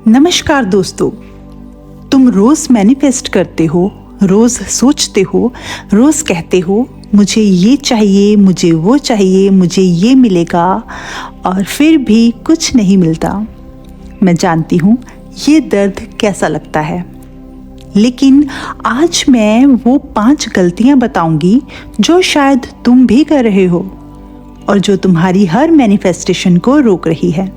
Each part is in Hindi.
नमस्कार दोस्तों, तुम रोज मैनिफेस्ट करते हो, रोज सोचते हो, रोज कहते हो मुझे ये चाहिए, मुझे वो चाहिए, मुझे ये मिलेगा, और फिर भी कुछ नहीं मिलता। मैं जानती हूँ ये दर्द कैसा लगता है, लेकिन आज मैं वो 5 गलतियाँ बताऊंगी जो शायद तुम भी कर रहे हो और जो तुम्हारी हर मैनिफेस्टेशन को रोक रही है।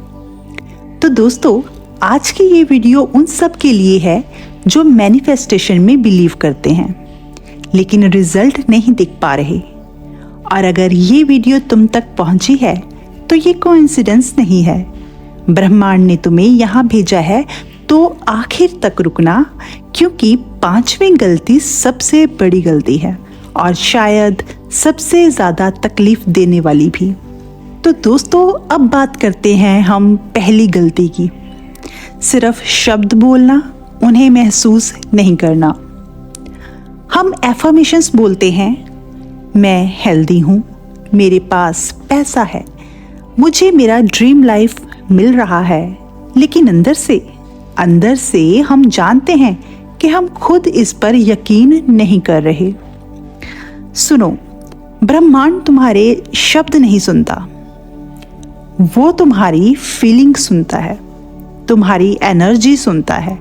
तो दोस्तों, आज की ये वीडियो उन सब के लिए है जो मैनिफेस्टेशन में बिलीव करते हैं लेकिन रिजल्ट नहीं देख पा रहे। और अगर ये वीडियो तुम तक पहुंची है तो ये कोइंसिडेंस नहीं है, ब्रह्मांड ने तुम्हें यहाँ भेजा है। तो आखिर तक रुकना, क्योंकि 5वीं गलती सबसे बड़ी गलती है और शायद सबसे ज़्यादा तकलीफ देने वाली भी। तो दोस्तों, अब बात करते हैं हम पहली गलती की। सिर्फ शब्द बोलना, उन्हें महसूस नहीं करना। हम एफर्मेशंस बोलते हैं, मैं हेल्दी हूँ, मेरे पास पैसा है, मुझे मेरा ड्रीम लाइफ मिल रहा है, लेकिन अंदर से हम जानते हैं कि हम खुद इस पर यकीन नहीं कर रहे। सुनो, ब्रह्मांड तुम्हारे शब्द नहीं सुनता, वो तुम्हारी फीलिंग सुनता है, तुम्हारी एनर्जी सुनता है।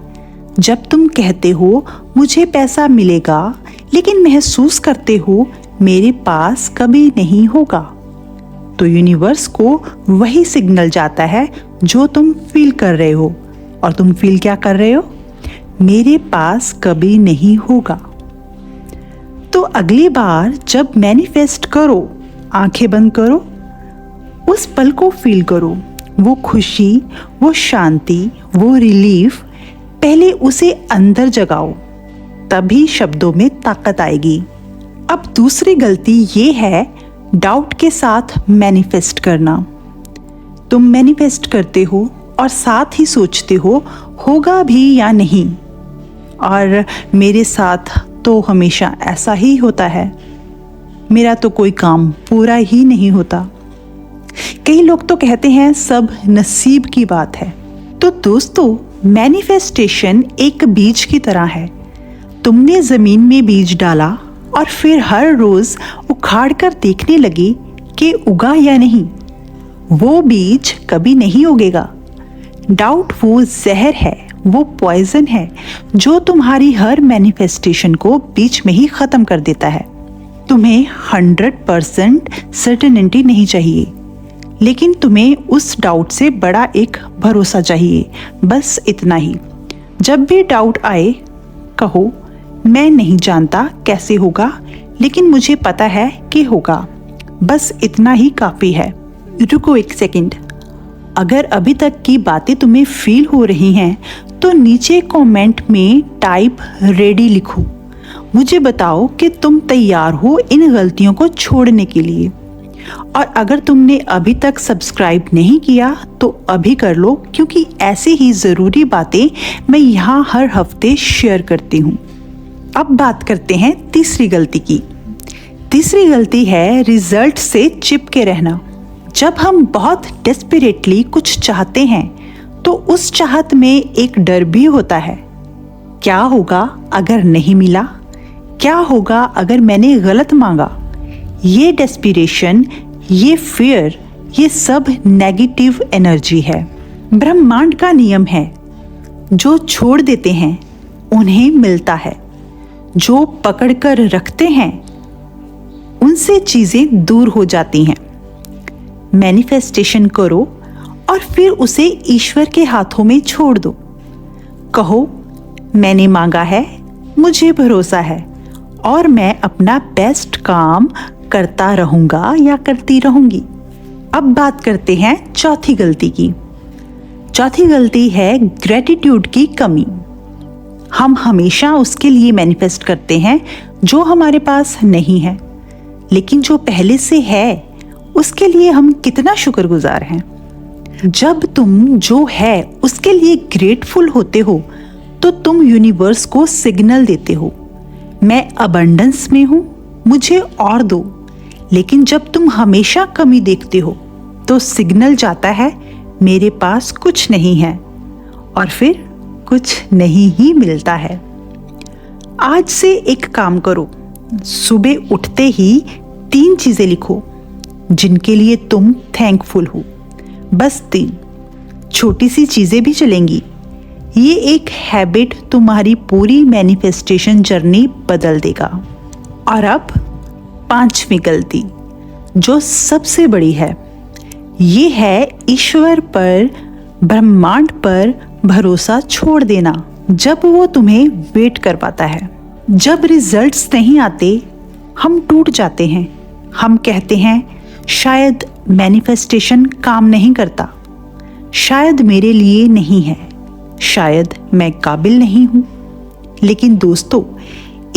जब तुम कहते हो मुझे पैसा मिलेगा, लेकिन महसूस करते हो मेरे पास कभी नहीं होगा, तो यूनिवर्स को वही सिग्नल जाता है जो तुम फील कर रहे हो। और तुम फील क्या कर रहे हो? मेरे पास कभी नहीं होगा। तो अगली बार जब मैनिफेस्ट करो, आंखें बंद करो, उस पल को फील करो, वो खुशी, वो शांति, वो रिलीफ। पहले उसे अंदर जगाओ, तभी शब्दों में ताकत आएगी। अब दूसरी गलती ये है डाउट के साथ मैनिफेस्ट करना। तुम मैनिफेस्ट करते हो और साथ ही सोचते हो होगा भी या नहीं, और मेरे साथ तो हमेशा ऐसा ही होता है, मेरा तो कोई काम पूरा ही नहीं होता। कई लोग तो कहते हैं सब नसीब की बात है। तो दोस्तों, मैनिफेस्टेशन एक बीज की तरह है। तुमने जमीन में बीज डाला और फिर हर रोज उखाड़ कर देखने लगे कि उगा या नहीं। वो बीज कभी नहीं उगेगा। डाउट वो जहर है, वो पॉइजन है जो तुम्हारी हर मैनिफेस्टेशन को बीच में ही खत्म कर देता है। तुम्हें 100% सर्टेनिटी नहीं चाहिए, लेकिन तुम्हें उस डाउट से बड़ा एक भरोसा चाहिए। बस इतना ही। जब भी डाउट आए, कहो मैं नहीं जानता कैसे होगा, लेकिन मुझे पता है कि होगा। बस इतना ही काफ़ी है। रुको एक सेकंड, अगर अभी तक की बातें तुम्हें फील हो रही हैं तो नीचे कमेंट में टाइप रेडी लिखो। मुझे बताओ कि तुम तैयार हो इन गलतियों को छोड़ने के लिए। और अगर तुमने अभी तक सब्सक्राइब नहीं किया तो अभी कर लो, क्योंकि ऐसी ही ज़रूरी बातें मैं यहाँ हर हफ्ते शेयर करती हूँ। अब बात करते हैं तीसरी गलती की। तीसरी गलती है रिजल्ट से चिपके रहना। जब हम बहुत डेस्परेटली कुछ चाहते हैं तो उस चाहत में एक डर भी होता है। क्या होगा अगर नहीं मिला? क्या होगा अगर मैंने गलत मांगा? ये डेस्पिरेशन, ये फियर, ये सब नेगेटिव एनर्जी है। ब्रह्मांड का नियम है, जो छोड़ देते हैं उन्हें मिलता है, जो पकड़ कर रखते हैं उनसे चीजें दूर हो जाती हैं। मैनिफेस्टेशन करो और फिर उसे ईश्वर के हाथों में छोड़ दो। कहो मैंने मांगा है, मुझे भरोसा है, और मैं अपना बेस्ट काम करता रहूंगा या करती रहूंगी। अब बात करते हैं चौथी गलती की। चौथी गलती है ग्रेटिट्यूड की कमी। हम हमेशा उसके लिए मैनिफेस्ट करते हैं जो हमारे पास नहीं है, लेकिन जो पहले से है उसके लिए हम कितना शुक्रगुजार हैं। जब तुम जो है उसके लिए ग्रेटफुल होते हो तो तुम यूनिवर्स को सिग्नल देते हो, मैं अबंडेंस में हूँ, मुझे और दो। लेकिन जब तुम हमेशा कमी देखते हो तो सिग्नल जाता है मेरे पास कुछ नहीं है, और फिर कुछ नहीं ही मिलता है। आज से एक काम करो, सुबह उठते ही 3 चीजें लिखो जिनके लिए तुम थैंकफुल हो। बस 3 छोटी सी चीजें भी चलेंगी। ये एक हैबिट तुम्हारी पूरी मैनिफेस्टेशन जर्नी बदल देगा। और अब 5वीं गलती, जो सबसे बड़ी है, ये है ईश्वर पर, ब्रह्मांड पर भरोसा छोड़ देना जब वो तुम्हें वेट कर पाता है। जब रिजल्ट्स नहीं आते हम टूट जाते हैं। हम कहते हैं शायद मैनिफेस्टेशन काम नहीं करता, शायद मेरे लिए नहीं है, शायद मैं काबिल नहीं हूं। लेकिन दोस्तों,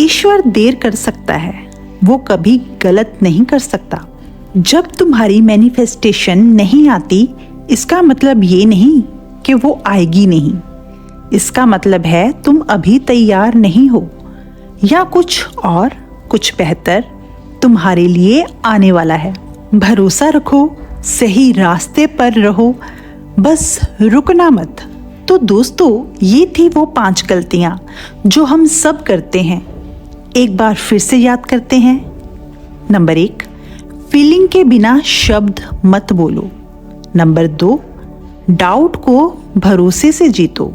ईश्वर देर कर सकता है, वो कभी गलत नहीं कर सकता। जब तुम्हारी मैनिफेस्टेशन नहीं आती, इसका मतलब ये नहीं कि वो आएगी नहीं। इसका मतलब है तुम अभी तैयार नहीं हो, या कुछ बेहतर तुम्हारे लिए आने वाला है। भरोसा रखो, सही रास्ते पर रहो, बस रुकना मत। तो दोस्तों, ये थी वो 5 गलतियां जो हम सब करते हैं। एक बार फिर से याद करते हैं। नंबर 1, फीलिंग के बिना शब्द मत बोलो। नंबर 2, डाउट को भरोसे से जीतो।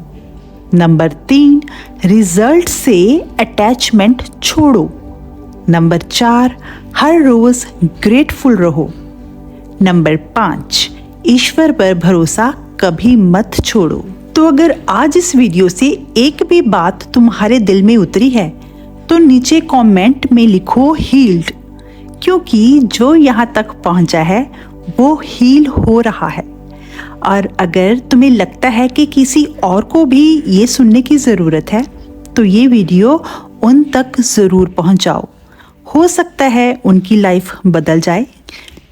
नंबर 3, रिजल्ट से अटैचमेंट छोड़ो। नंबर 4, हर रोज ग्रेटफुल रहो। नंबर 5, ईश्वर पर भरोसा कभी मत छोड़ो। तो अगर आज इस वीडियो से एक भी बात तुम्हारे दिल में उतरी है तो नीचे कमेंट में लिखो हील्ड, क्योंकि जो यहाँ तक पहुँचा है वो हील हो रहा है। और अगर तुम्हें लगता है कि किसी और को भी ये सुनने की ज़रूरत है तो ये वीडियो उन तक ज़रूर पहुँचाओ। हो सकता है उनकी लाइफ बदल जाए।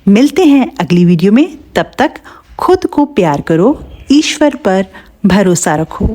मिलते हैं अगली वीडियो में, तब तक खुद को प्यार करो, ईश्वर पर भरोसा रखो।